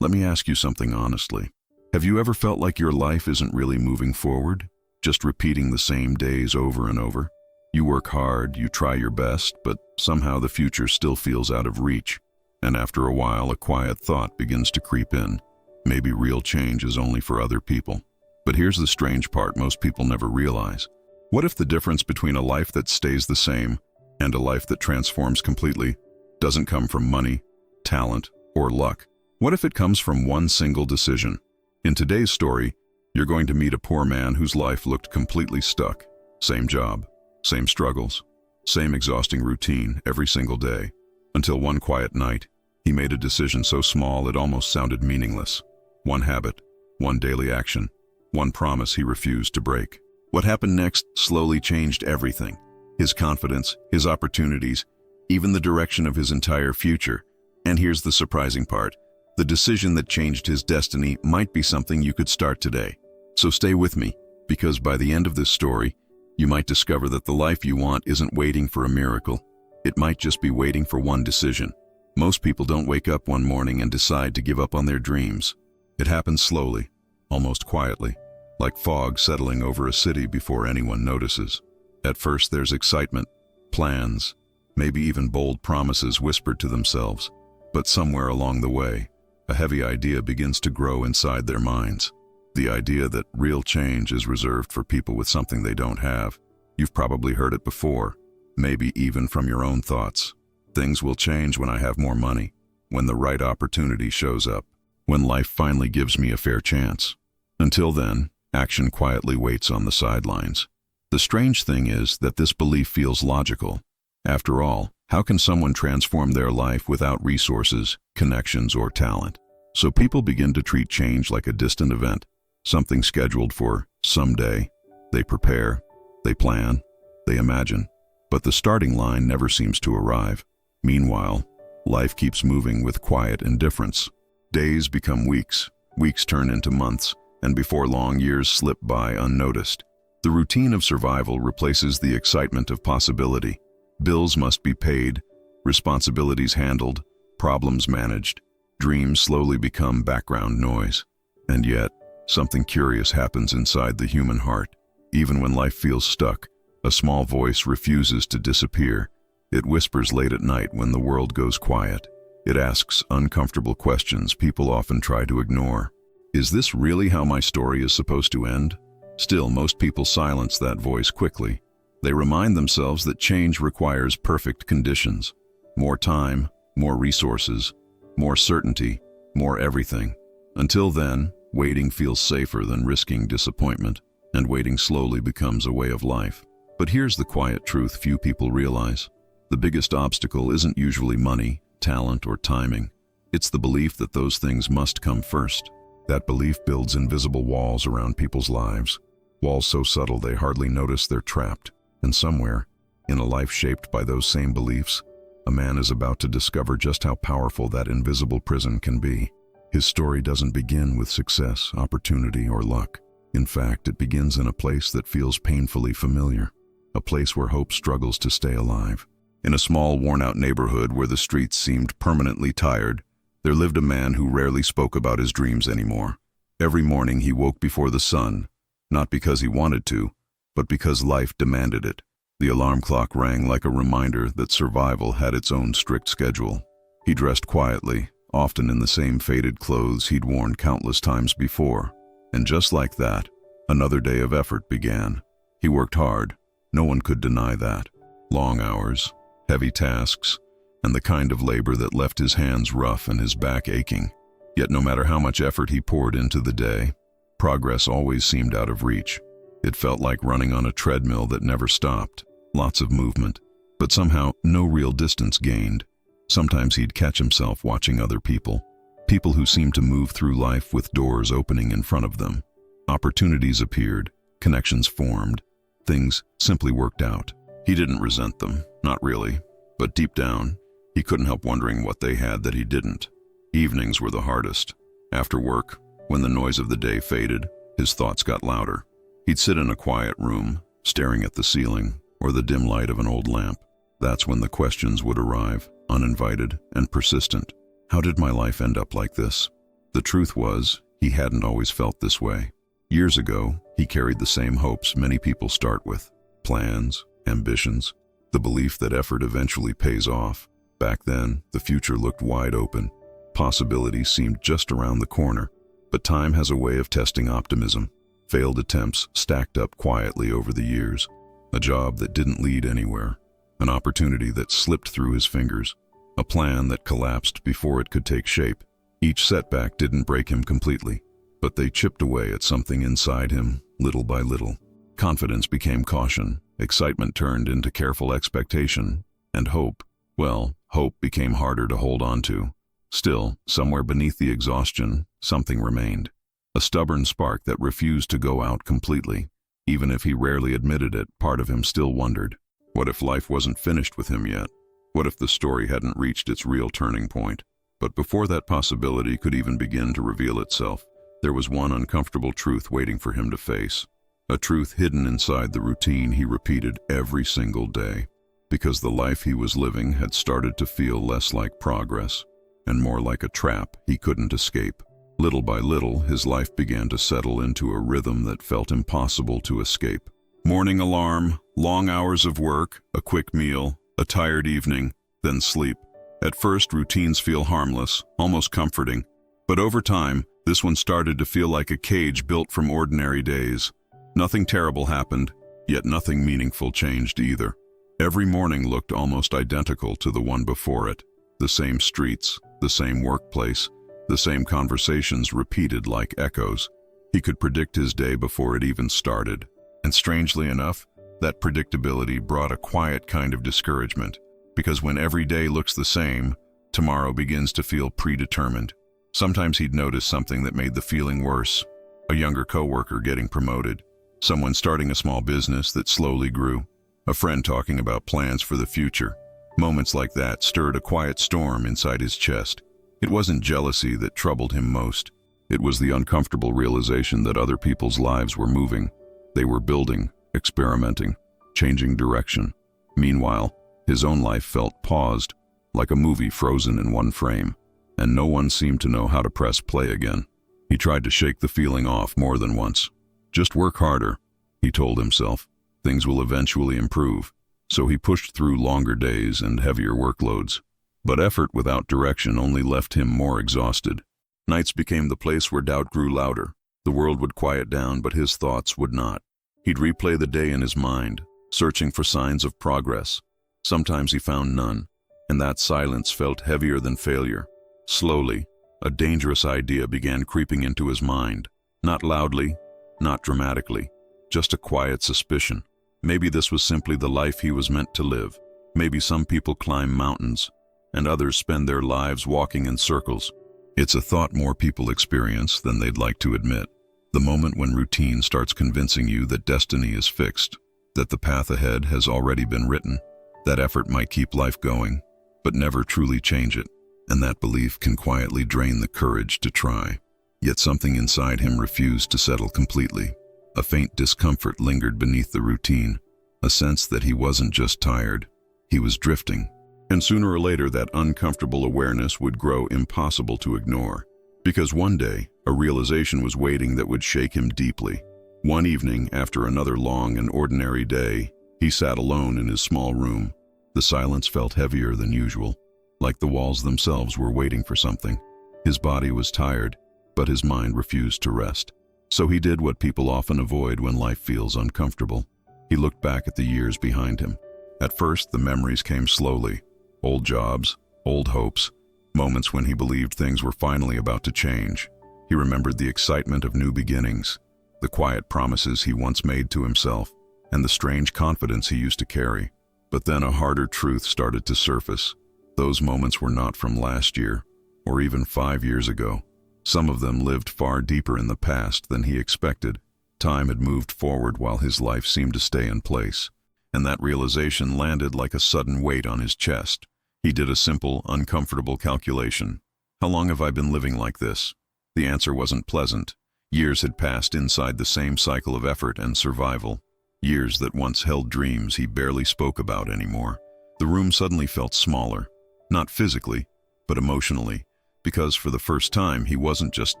Let me ask you something honestly. Have you ever felt like your life isn't really moving forward, just repeating the same days over and over? You work hard, you try your best, but somehow the future still feels out of reach. And after a while, a quiet thought begins to creep in. Maybe real change is only for other people. But here's the strange part most people never realize. What if the difference between a life that stays the same and a life that transforms completely doesn't come from money, talent, or luck? What if it comes from one single decision? In today's story, you're going to meet a poor man whose life looked completely stuck. Same job, same struggles, same exhausting routine every single day. Until one quiet night, he made a decision so small it almost sounded meaningless. One habit, one daily action, one promise he refused to break. What happened next slowly changed everything. His confidence, his opportunities, even the direction of his entire future. And here's the surprising part. The decision that changed his destiny might be something you could start today. So stay with me, because by the end of this story, you might discover that the life you want isn't waiting for a miracle. It might just be waiting for one decision. Most people don't wake up one morning and decide to give up on their dreams. It happens slowly, almost quietly, like fog settling over a city before anyone notices. At first there's excitement, plans, maybe even bold promises whispered to themselves. But somewhere along the way, a heavy idea begins to grow inside their minds. The idea that real change is reserved for people with something they don't have. You've probably heard it before, maybe even from your own thoughts. Things will change when I have more money, when the right opportunity shows up, when life finally gives me a fair chance. Until then, action quietly waits on the sidelines. The strange thing is that this belief feels logical. After all, how can someone transform their life without resources, connections, or talent? So people begin to treat change like a distant event, something scheduled for someday. They prepare, they plan, they imagine, but the starting line never seems to arrive. Meanwhile, life keeps moving with quiet indifference. Days become weeks, weeks turn into months, and before long, years slip by unnoticed. The routine of survival replaces the excitement of possibility. Bills must be paid, responsibilities handled, problems managed. Dreams slowly become background noise. And yet, something curious happens inside the human heart. Even when life feels stuck, a small voice refuses to disappear. It whispers late at night when the world goes quiet. It asks uncomfortable questions people often try to ignore. Is this really how my story is supposed to end? Still, most people silence that voice quickly. They remind themselves that change requires perfect conditions. More time, more resources, more certainty, more everything. Until then, waiting feels safer than risking disappointment, and waiting slowly becomes a way of life. But here's the quiet truth few people realize. The biggest obstacle isn't usually money, talent, or timing. It's the belief that those things must come first. That belief builds invisible walls around people's lives. Walls so subtle they hardly notice they're trapped. And somewhere, in a life shaped by those same beliefs, a man is about to discover just how powerful that invisible prison can be. His story doesn't begin with success, opportunity, or luck. In fact, it begins in a place that feels painfully familiar, a place where hope struggles to stay alive. In a small, worn-out neighborhood where the streets seemed permanently tired, there lived a man who rarely spoke about his dreams anymore. Every morning he woke before the sun, not because he wanted to, but because life demanded it. The alarm clock rang like a reminder that survival had its own strict schedule. He dressed quietly, often in the same faded clothes he'd worn countless times before. And just like that, another day of effort began. He worked hard, no one could deny that. Long hours, heavy tasks, and the kind of labor that left his hands rough and his back aching. Yet no matter how much effort he poured into the day, progress always seemed out of reach. It felt like running on a treadmill that never stopped. Lots of movement, but somehow no real distance gained. Sometimes he'd catch himself watching other people who seemed to move through life with doors opening in front of them. Opportunities appeared, connections formed, things simply worked out. He didn't resent them, not really, but deep down, he couldn't help wondering what they had that he didn't. Evenings were the hardest. After work, when the noise of the day faded, his thoughts got louder. He'd sit in a quiet room, staring at the ceiling or the dim light of an old lamp. That's when the questions would arrive, uninvited and persistent. How did my life end up like this? The truth was, he hadn't always felt this way. Years ago, he carried the same hopes many people start with: plans, ambitions, the belief that effort eventually pays off. Back then, the future looked wide open. Possibilities seemed just around the corner. But time has a way of testing optimism. Failed attempts stacked up quietly over the years. A job that didn't lead anywhere. An opportunity that slipped through his fingers. A plan that collapsed before it could take shape. Each setback didn't break him completely, but they chipped away at something inside him, little by little. Confidence became caution, excitement turned into careful expectation, and hope, well, hope became harder to hold on to. Still, somewhere beneath the exhaustion, something remained. A stubborn spark that refused to go out completely. Even if he rarely admitted it, part of him still wondered. What if life wasn't finished with him yet? What if the story hadn't reached its real turning point? But before that possibility could even begin to reveal itself, there was one uncomfortable truth waiting for him to face. A truth hidden inside the routine he repeated every single day. Because the life he was living had started to feel less like progress, and more like a trap he couldn't escape. Little by little, his life began to settle into a rhythm that felt impossible to escape. Morning alarm, long hours of work, a quick meal, a tired evening, then sleep. At first, routines feel harmless, almost comforting. But over time, this one started to feel like a cage built from ordinary days. Nothing terrible happened, yet nothing meaningful changed either. Every morning looked almost identical to the one before it. The same streets, the same workplace, the same conversations repeated like echoes. He could predict his day before it even started. And strangely enough, that predictability brought a quiet kind of discouragement. Because when every day looks the same, tomorrow begins to feel predetermined. Sometimes he'd notice something that made the feeling worse. A younger coworker getting promoted. Someone starting a small business that slowly grew. A friend talking about plans for the future. Moments like that stirred a quiet storm inside his chest. It wasn't jealousy that troubled him most. It was the uncomfortable realization that other people's lives were moving. They were building, experimenting, changing direction. Meanwhile, his own life felt paused, like a movie frozen in one frame, and no one seemed to know how to press play again. He tried to shake the feeling off more than once. Just work harder, he told himself. Things will eventually improve. So he pushed through longer days and heavier workloads. But effort without direction only left him more exhausted. Nights became the place where doubt grew louder. The world would quiet down, but his thoughts would not. He'd replay the day in his mind, searching for signs of progress. Sometimes he found none, and that silence felt heavier than failure. Slowly, a dangerous idea began creeping into his mind. Not loudly, not dramatically, just a quiet suspicion. Maybe this was simply the life he was meant to live. Maybe some people climb mountains, and others spend their lives walking in circles. It's a thought more people experience than they'd like to admit. The moment when routine starts convincing you that destiny is fixed, that the path ahead has already been written, that effort might keep life going, but never truly change it, and that belief can quietly drain the courage to try. Yet something inside him refused to settle completely. A faint discomfort lingered beneath the routine, a sense that he wasn't just tired, he was drifting. And sooner or later that uncomfortable awareness would grow impossible to ignore. Because one day, a realization was waiting that would shake him deeply. One evening, after another long and ordinary day, he sat alone in his small room. The silence felt heavier than usual, like the walls themselves were waiting for something. His body was tired, but his mind refused to rest. So he did what people often avoid when life feels uncomfortable. He looked back at the years behind him. At first, the memories came slowly. Old jobs, old hopes, moments when he believed things were finally about to change. He remembered the excitement of new beginnings, the quiet promises he once made to himself, and the strange confidence he used to carry. But then a harder truth started to surface. Those moments were not from last year, or even 5 years ago. Some of them lived far deeper in the past than he expected. Time had moved forward while his life seemed to stay in place, and that realization landed like a sudden weight on his chest. He did a simple, uncomfortable calculation. How long have I been living like this? The answer wasn't pleasant. Years had passed inside the same cycle of effort and survival. Years that once held dreams he barely spoke about anymore. The room suddenly felt smaller, not physically, but emotionally. because for the first time he wasn't just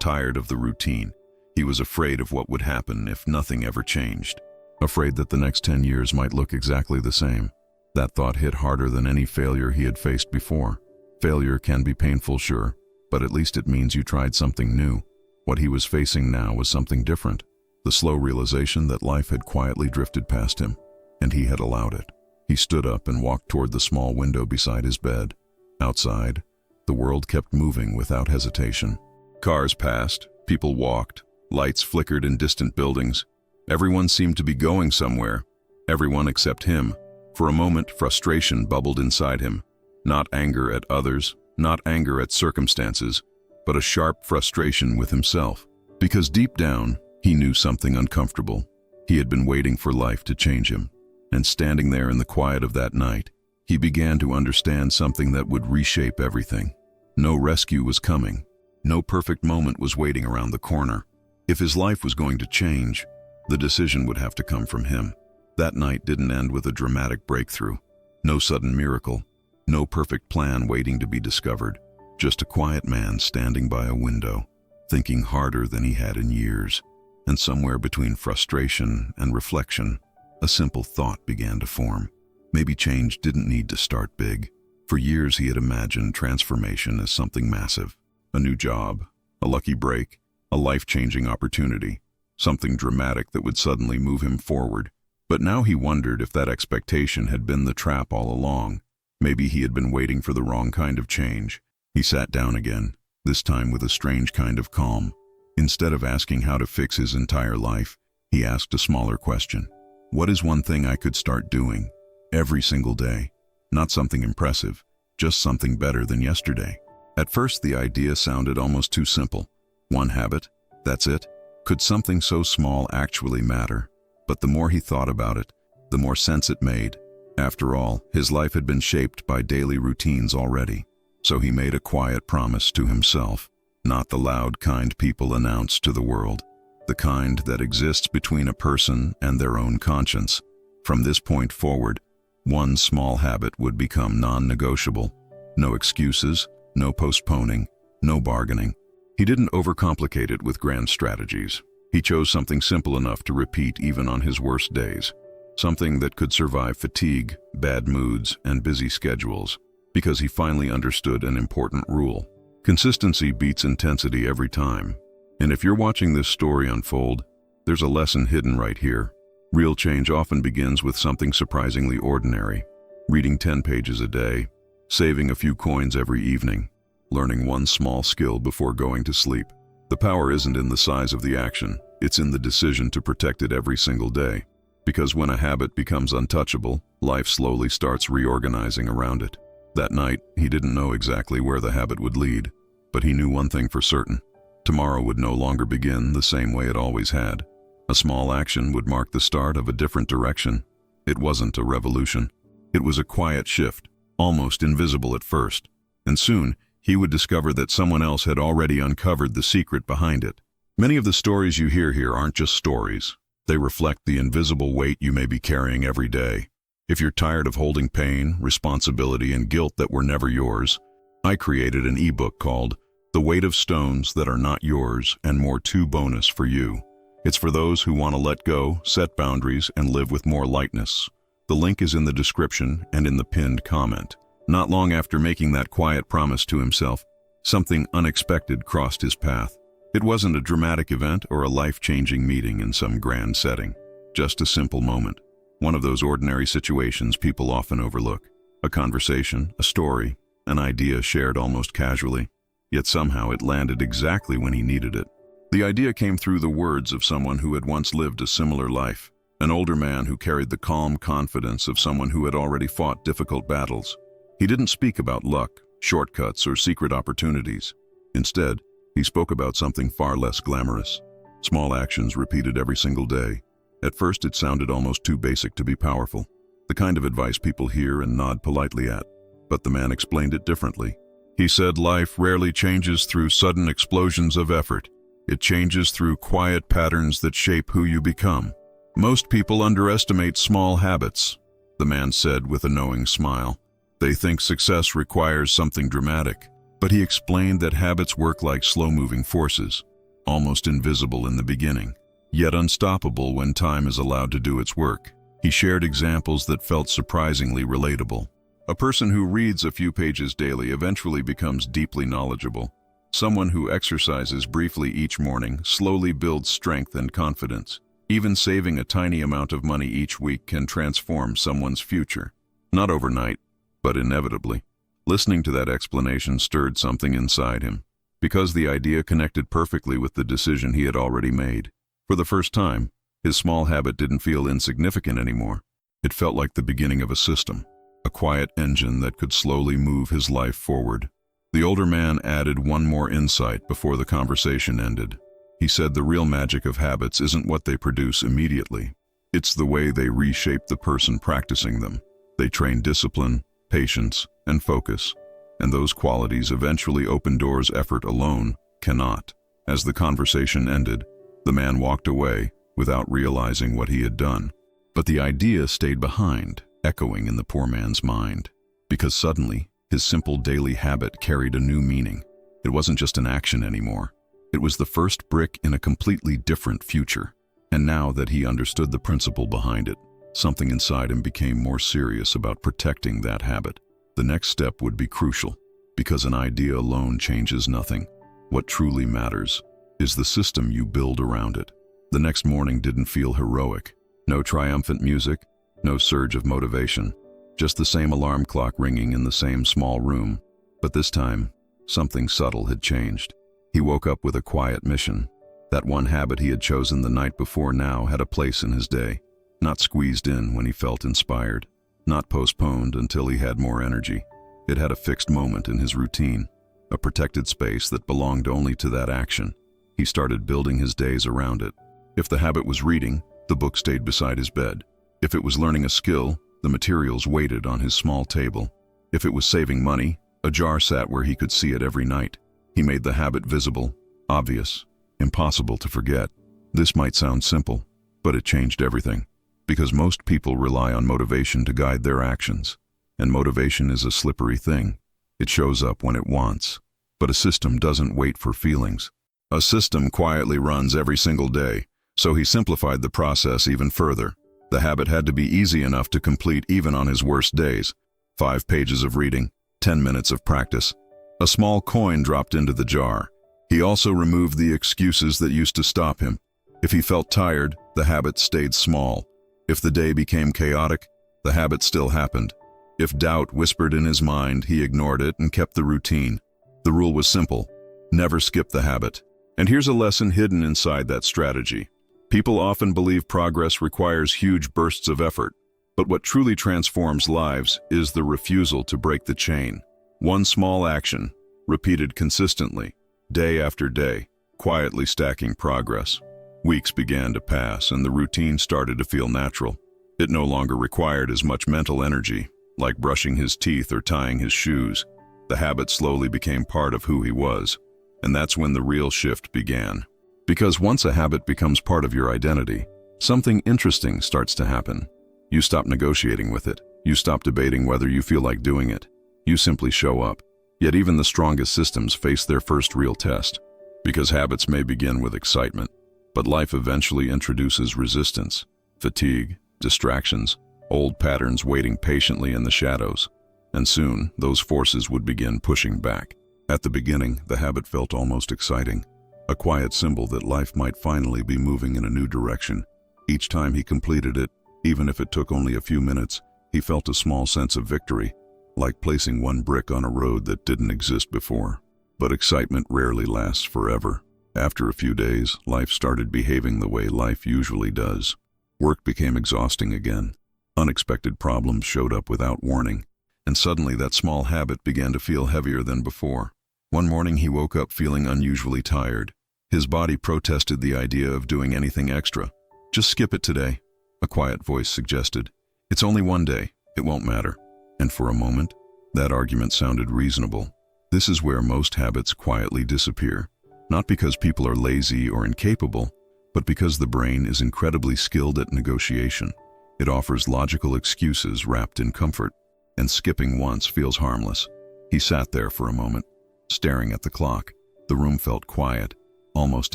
tired of the routine. He was afraid of what would happen if nothing ever changed. Afraid that the next 10 years might look exactly the same. That thought hit harder than any failure he had faced before. Failure can be painful, sure, but at least it means you tried something new. What he was facing now was something different. The slow realization that life had quietly drifted past him, and he had allowed it. He stood up and walked toward the small window beside his bed. Outside, the world kept moving without hesitation. Cars passed, people walked, lights flickered in distant buildings. Everyone seemed to be going somewhere. Everyone except him. For a moment, frustration bubbled inside him. Not anger at others, not anger at circumstances, but a sharp frustration with himself. Because deep down, he knew something uncomfortable. He had been waiting for life to change him. And standing there in the quiet of that night, he began to understand something that would reshape everything. No rescue was coming. No perfect moment was waiting around the corner. If his life was going to change, the decision would have to come from him. That night didn't end with a dramatic breakthrough. No sudden miracle. No perfect plan waiting to be discovered. Just a quiet man standing by a window, thinking harder than he had in years. And somewhere between frustration and reflection, a simple thought began to form. Maybe change didn't need to start big. For years he had imagined transformation as something massive. A new job, a lucky break, a life-changing opportunity. Something dramatic that would suddenly move him forward. But now he wondered if that expectation had been the trap all along. Maybe he had been waiting for the wrong kind of change. He sat down again, this time with a strange kind of calm. Instead of asking how to fix his entire life, he asked a smaller question. What is one thing I could start doing every single day? Not something impressive, just something better than yesterday. At first, the idea sounded almost too simple. One habit, that's it? Could something so small actually matter? But the more he thought about it, the more sense it made. After all, his life had been shaped by daily routines already. So he made a quiet promise to himself, not the loud kind people announce to the world. The kind that exists between a person and their own conscience. From this point forward, one small habit would become non-negotiable. No excuses, no postponing, no bargaining. He didn't overcomplicate it with grand strategies. He chose something simple enough to repeat even on his worst days. Something that could survive fatigue, bad moods, and busy schedules. Because he finally understood an important rule. Consistency beats intensity every time. And if you're watching this story unfold, there's a lesson hidden right here. Real change often begins with something surprisingly ordinary. Reading 10 pages a day, saving a few coins every evening, learning one small skill before going to sleep. The power isn't in the size of the action, it's in the decision to protect it every single day. Because when a habit becomes untouchable, life slowly starts reorganizing around it. That night, he didn't know exactly where the habit would lead, but he knew one thing for certain. Tomorrow would no longer begin the same way it always had. A small action would mark the start of a different direction. It wasn't a revolution. It was a quiet shift, almost invisible at first. And soon, he would discover that someone else had already uncovered the secret behind it. Many of the stories you hear here aren't just stories. They reflect the invisible weight you may be carrying every day. If you're tired of holding pain, responsibility, and guilt that were never yours, I created an ebook called The Weight of Stones That Are Not Yours and More 2 Bonus for you. It's for those who want to let go, set boundaries, and live with more lightness. The link is in the description and in the pinned comment. Not long after making that quiet promise to himself, something unexpected crossed his path. It wasn't a dramatic event or a life-changing meeting in some grand setting. Just a simple moment. One of those ordinary situations people often overlook. A conversation, a story, an idea shared almost casually. Yet somehow it landed exactly when he needed it. The idea came through the words of someone who had once lived a similar life. An older man who carried the calm confidence of someone who had already fought difficult battles. He didn't speak about luck, shortcuts, or secret opportunities. Instead, he spoke about something far less glamorous. Small actions repeated every single day. At first it sounded almost too basic to be powerful. The kind of advice people hear and nod politely at. But the man explained it differently. He said life rarely changes through sudden explosions of effort. It changes through quiet patterns that shape who you become. Most people underestimate small habits, the man said with a knowing smile. They think success requires something dramatic. But he explained that habits work like slow-moving forces, almost invisible in the beginning, yet unstoppable when time is allowed to do its work. He shared examples that felt surprisingly relatable. A person who reads a few pages daily eventually becomes deeply knowledgeable. Someone who exercises briefly each morning slowly builds strength and confidence. Even saving a tiny amount of money each week can transform someone's future. Not overnight, but inevitably. Listening to that explanation stirred something inside him, because the idea connected perfectly with the decision he had already made. For the first time, his small habit didn't feel insignificant anymore. It felt like the beginning of a system, a quiet engine that could slowly move his life forward. The older man added one more insight before the conversation ended. He said the real magic of habits isn't what they produce immediately. It's the way they reshape the person practicing them. They train discipline, patience, and focus, and those qualities eventually open doors effort alone cannot. As the conversation ended, the man walked away without realizing what he had done. But the idea stayed behind, echoing in the poor man's mind, because suddenly his simple daily habit carried a new meaning. It wasn't just an action anymore. It was the first brick in a completely different future. And now that he understood the principle behind it, something inside him became more serious about protecting that habit. The next step would be crucial, because an idea alone changes nothing. What truly matters is the system you build around it. The next morning didn't feel heroic. No triumphant music, no surge of motivation, just the same alarm clock ringing in the same small room. But this time, something subtle had changed. He woke up with a quiet mission. That one habit he had chosen the night before now had a place in his day, not squeezed in when he felt inspired, not postponed until he had more energy. It had a fixed moment in his routine, a protected space that belonged only to that action. He started building his days around it. If the habit was reading, the book stayed beside his bed. If it was learning a skill, the materials waited on his small table. If it was saving money, a jar sat where he could see it every night. He made the habit visible, obvious, impossible to forget. This might sound simple, but it changed everything. Because most people rely on motivation to guide their actions. And motivation is a slippery thing. It shows up when it wants. But a system doesn't wait for feelings. A system quietly runs every single day, so he simplified the process even further. The habit had to be easy enough to complete even on his worst days. 5 pages of reading, 10 minutes of practice. A small coin dropped into the jar. He also removed the excuses that used to stop him. If he felt tired, the habit stayed small. If the day became chaotic, the habit still happened. If doubt whispered in his mind, he ignored it and kept the routine. The rule was simple: never skip the habit. And here's a lesson hidden inside that strategy. People often believe progress requires huge bursts of effort, but what truly transforms lives is the refusal to break the chain. One small action, repeated consistently, day after day, quietly stacking progress. Weeks began to pass, and the routine started to feel natural. It no longer required as much mental energy, like brushing his teeth or tying his shoes. The habit slowly became part of who he was, and that's when the real shift began. Because once a habit becomes part of your identity, something interesting starts to happen. You stop negotiating with it. You stop debating whether you feel like doing it. You simply show up. Yet even the strongest systems face their first real test. Because habits may begin with excitement, but life eventually introduces resistance, fatigue, distractions, old patterns waiting patiently in the shadows. And soon, those forces would begin pushing back. At the beginning, the habit felt almost exciting, a quiet symbol that life might finally be moving in a new direction. Each time he completed it, even if it took only a few minutes, he felt a small sense of victory, like placing one brick on a road that didn't exist before. But excitement rarely lasts forever. After a few days, life started behaving the way life usually does. Work became exhausting again. Unexpected problems showed up without warning, and suddenly that small habit began to feel heavier than before. One morning he woke up feeling unusually tired. His body protested the idea of doing anything extra. "Just skip it today," a quiet voice suggested. "It's only one day, it won't matter." And for a moment, that argument sounded reasonable. This is where most habits quietly disappear. Not because people are lazy or incapable, but because the brain is incredibly skilled at negotiation. It offers logical excuses wrapped in comfort, and skipping once feels harmless. He sat there for a moment, staring at the clock. The room felt quiet, almost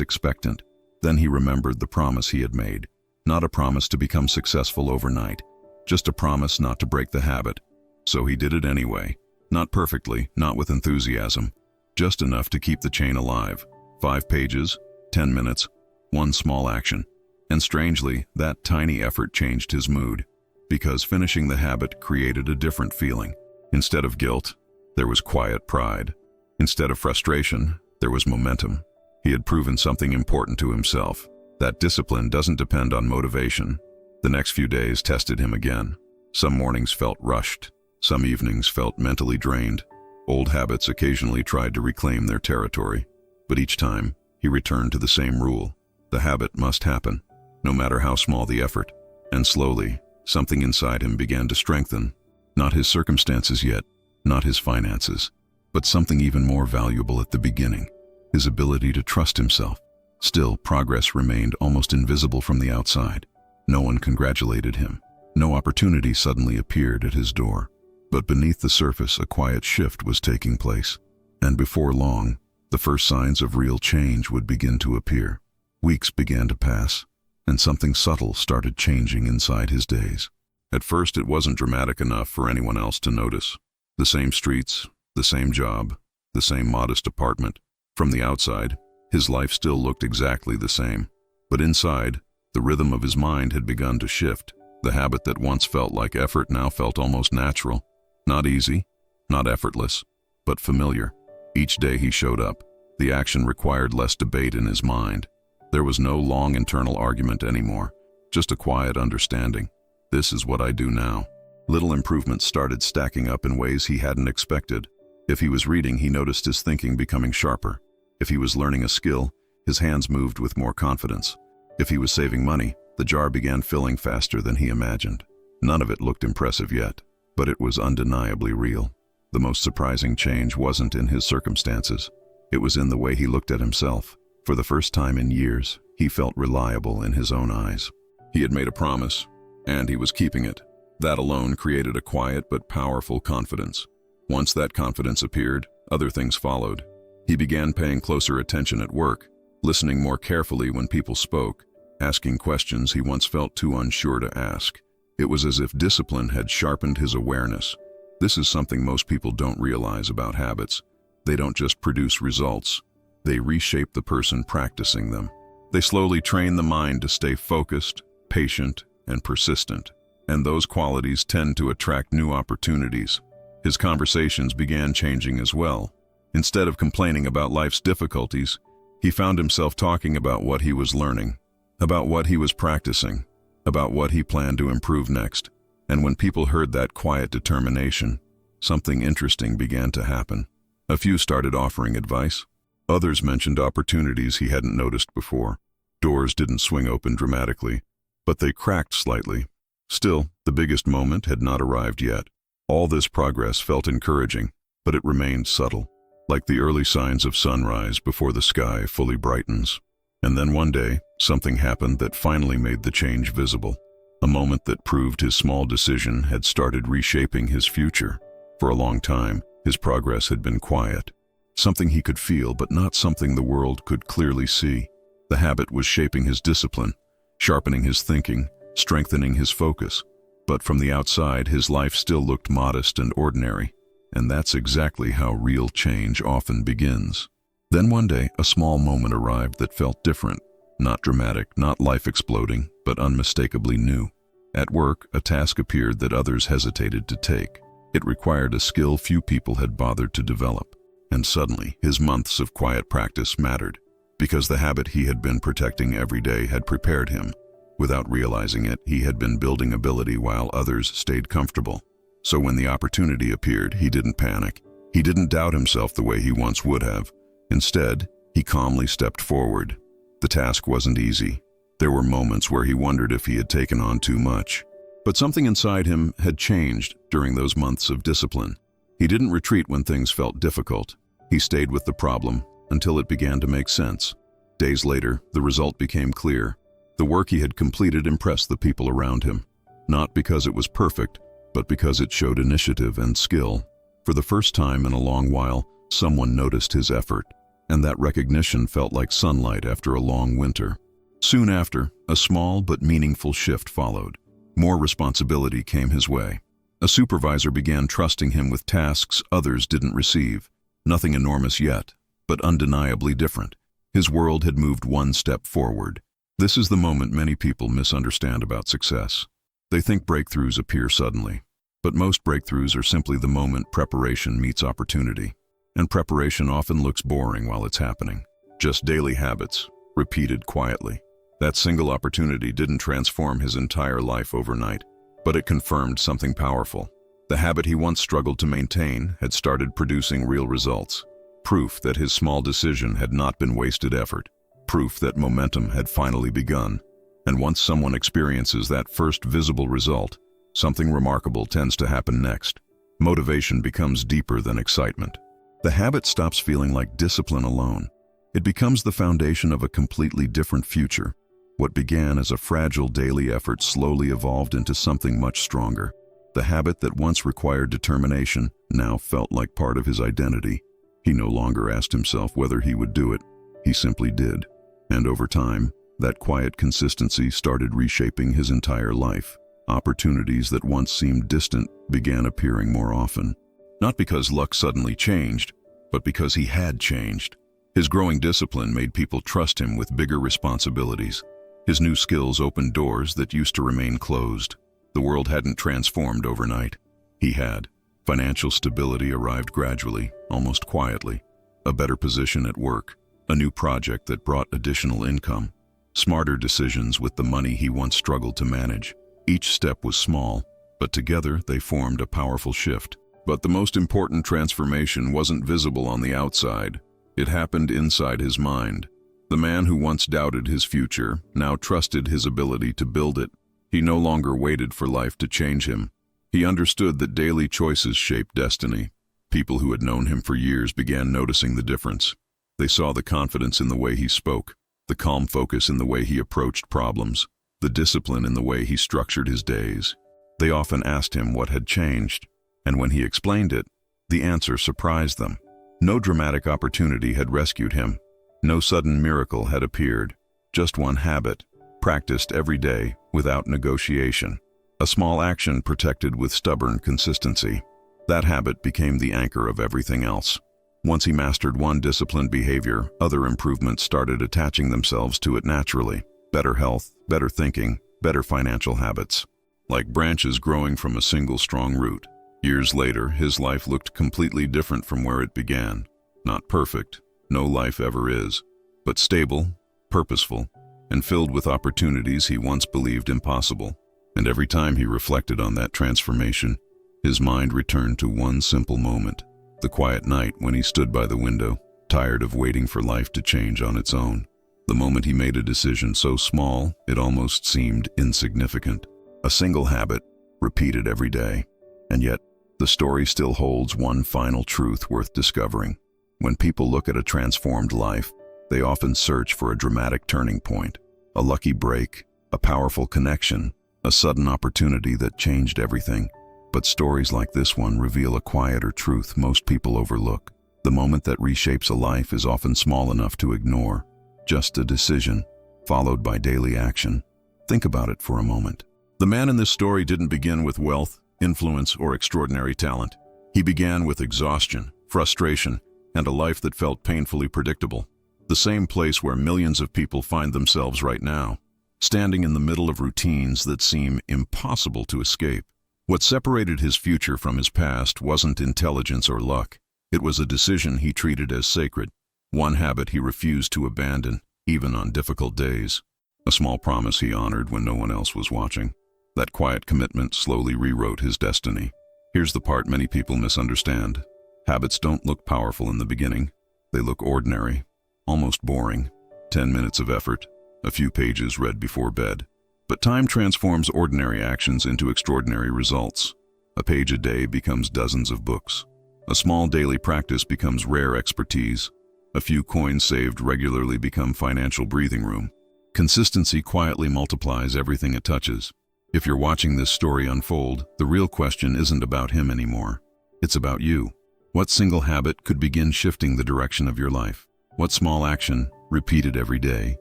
expectant. Then he remembered the promise he had made. Not a promise to become successful overnight, just a promise not to break the habit. So he did it anyway. Not perfectly, not with enthusiasm, just enough to keep the chain alive. 5 pages, 10 minutes, one small action. And strangely, that tiny effort changed his mood, because finishing the habit created a different feeling. Instead of guilt, there was quiet pride. Instead of frustration, there was momentum. He had proven something important to himself, that discipline doesn't depend on motivation. The next few days tested him again. Some mornings felt rushed. Some evenings felt mentally drained. Old habits occasionally tried to reclaim their territory. But each time, he returned to the same rule. The habit must happen, no matter how small the effort. And slowly, something inside him began to strengthen. Not his circumstances yet, not his finances, but something even more valuable at the beginning, his ability to trust himself. Still, progress remained almost invisible from the outside. No one congratulated him. No opportunity suddenly appeared at his door. But beneath the surface, a quiet shift was taking place. And before long, the first signs of real change would begin to appear. Weeks began to pass, and something subtle started changing inside his days. At first, it wasn't dramatic enough for anyone else to notice. The same streets, the same job, the same modest apartment. From the outside, his life still looked exactly the same. But inside, the rhythm of his mind had begun to shift. The habit that once felt like effort now felt almost natural. Not easy, not effortless, but familiar. Each day he showed up, the action required less debate in his mind. There was no long internal argument anymore, just a quiet understanding. This is what I do now. Little improvements started stacking up in ways he hadn't expected. If he was reading, he noticed his thinking becoming sharper. If he was learning a skill, his hands moved with more confidence. If he was saving money, the jar began filling faster than he imagined. None of it looked impressive yet, but it was undeniably real. The most surprising change wasn't in his circumstances. It was in the way he looked at himself. For the first time in years, he felt reliable in his own eyes. He had made a promise, and he was keeping it. That alone created a quiet but powerful confidence. Once that confidence appeared, other things followed. He began paying closer attention at work, listening more carefully when people spoke, asking questions he once felt too unsure to ask. It was as if discipline had sharpened his awareness. This is something most people don't realize about habits. They don't just produce results. They reshape the person practicing them. They slowly train the mind to stay focused, patient, and persistent. And those qualities tend to attract new opportunities. His conversations began changing as well. Instead of complaining about life's difficulties, he found himself talking about what he was learning, about what he was practicing, about what he planned to improve next. And when people heard that quiet determination, something interesting began to happen. A few started offering advice. Others mentioned opportunities he hadn't noticed before. Doors didn't swing open dramatically, but they cracked slightly. Still, the biggest moment had not arrived yet. All this progress felt encouraging, but it remained subtle, like the early signs of sunrise before the sky fully brightens. And then one day, something happened that finally made the change visible. A moment that proved his small decision had started reshaping his future. For a long time, his progress had been quiet. Something he could feel, but not something the world could clearly see. The habit was shaping his discipline, sharpening his thinking, strengthening his focus. But from the outside, his life still looked modest and ordinary. And that's exactly how real change often begins. Then one day, a small moment arrived that felt different. Not dramatic, not life-exploding, but unmistakably new. At work, a task appeared that others hesitated to take. It required a skill few people had bothered to develop. And suddenly, his months of quiet practice mattered, because the habit he had been protecting every day had prepared him. Without realizing it, he had been building ability while others stayed comfortable. So when the opportunity appeared, he didn't panic. He didn't doubt himself the way he once would have. Instead, he calmly stepped forward. The task wasn't easy. There were moments where he wondered if he had taken on too much. But something inside him had changed during those months of discipline. He didn't retreat when things felt difficult. He stayed with the problem until it began to make sense. Days later, the result became clear. The work he had completed impressed the people around him, not because it was perfect, but because it showed initiative and skill. For the first time in a long while, Someone noticed his effort, and that recognition felt like sunlight after a long winter. Soon after, a small but meaningful shift followed. More responsibility came his way. A supervisor began trusting him with tasks others didn't receive. Nothing enormous yet, but undeniably different. His world had moved one step forward. This is the moment many people misunderstand about success. They think breakthroughs appear suddenly, but most breakthroughs are simply the moment preparation meets opportunity. And preparation often looks boring while it's happening. Just daily habits, repeated quietly. That single opportunity didn't transform his entire life overnight, but it confirmed something powerful. The habit he once struggled to maintain had started producing real results. Proof that his small decision had not been wasted effort. Proof that momentum had finally begun. And once someone experiences that first visible result, something remarkable tends to happen next. Motivation becomes deeper than excitement. The habit stops feeling like discipline alone. It becomes the foundation of a completely different future. What began as a fragile daily effort slowly evolved into something much stronger. The habit that once required determination now felt like part of his identity. He no longer asked himself whether he would do it. He simply did. And over time, that quiet consistency started reshaping his entire life. Opportunities that once seemed distant began appearing more often. Not because luck suddenly changed, but because he had changed. His growing discipline made people trust him with bigger responsibilities. His new skills opened doors that used to remain closed. The world hadn't transformed overnight. He had. Financial stability arrived gradually, almost quietly. A better position at work, a new project that brought additional income, smarter decisions with the money he once struggled to manage. Each step was small, but together they formed a powerful shift. But the most important transformation wasn't visible on the outside. It happened inside his mind. The man who once doubted his future now trusted his ability to build it. He no longer waited for life to change him. He understood that daily choices shaped destiny. People who had known him for years began noticing the difference. They saw the confidence in the way he spoke, the calm focus in the way he approached problems, the discipline in the way he structured his days. They often asked him what had changed, and when he explained it, the answer surprised them. No dramatic opportunity had rescued him. No sudden miracle had appeared. Just one habit, practiced every day without negotiation. A small action protected with stubborn consistency. That habit became the anchor of everything else. Once he mastered one disciplined behavior, other improvements started attaching themselves to it naturally. Better health, better thinking, better financial habits. Like branches growing from a single strong root. Years later, his life looked completely different from where it began. Not perfect, no life ever is, but stable, purposeful, and filled with opportunities he once believed impossible. And every time he reflected on that transformation, his mind returned to one simple moment. The quiet night when he stood by the window, tired of waiting for life to change on its own. The moment he made a decision so small, it almost seemed insignificant. A single habit, repeated every day. And yet, the story still holds one final truth worth discovering. When people look at a transformed life, they often search for a dramatic turning point, a lucky break, a powerful connection, a sudden opportunity that changed everything. But stories like this one reveal a quieter truth most people overlook. The moment that reshapes a life is often small enough to ignore. Just a decision, followed by daily action. Think about it for a moment. The man in this story didn't begin with wealth, influence, or extraordinary talent. He began with exhaustion, frustration, and a life that felt painfully predictable. The same place where millions of people find themselves right now, standing in the middle of routines that seem impossible to escape. What separated his future from his past wasn't intelligence or luck. It was a decision he treated as sacred, one habit he refused to abandon, even on difficult days. A small promise he honored when no one else was watching. That quiet commitment slowly rewrote his destiny. Here's the part many people misunderstand. Habits don't look powerful in the beginning. They look ordinary, almost boring. 10 minutes of effort, a few pages read before bed. But time transforms ordinary actions into extraordinary results. A page a day becomes dozens of books. A small daily practice becomes rare expertise. A few coins saved regularly become financial breathing room. Consistency quietly multiplies everything it touches. If you're watching this story unfold, the real question isn't about him anymore. It's about you. What single habit could begin shifting the direction of your life? What small action, repeated every day,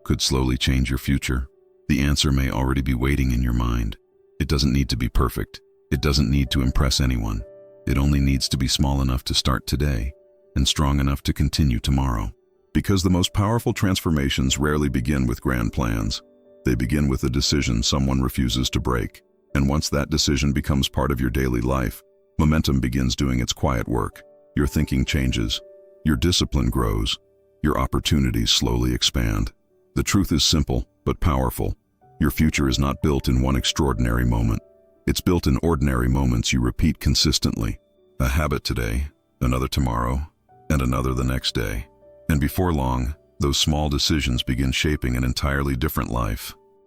could slowly change your future? The answer may already be waiting in your mind. It doesn't need to be perfect. It doesn't need to impress anyone. It only needs to be small enough to start today and strong enough to continue tomorrow. Because the most powerful transformations rarely begin with grand plans. They begin with a decision someone refuses to break. And once that decision becomes part of your daily life, momentum begins doing its quiet work. Your thinking changes. Your discipline grows. Your opportunities slowly expand. The truth is simple, but powerful. Your future is not built in one extraordinary moment. It's built in ordinary moments you repeat consistently. A habit today, another tomorrow, and another the next day. And before long, those small decisions begin shaping an entirely different life.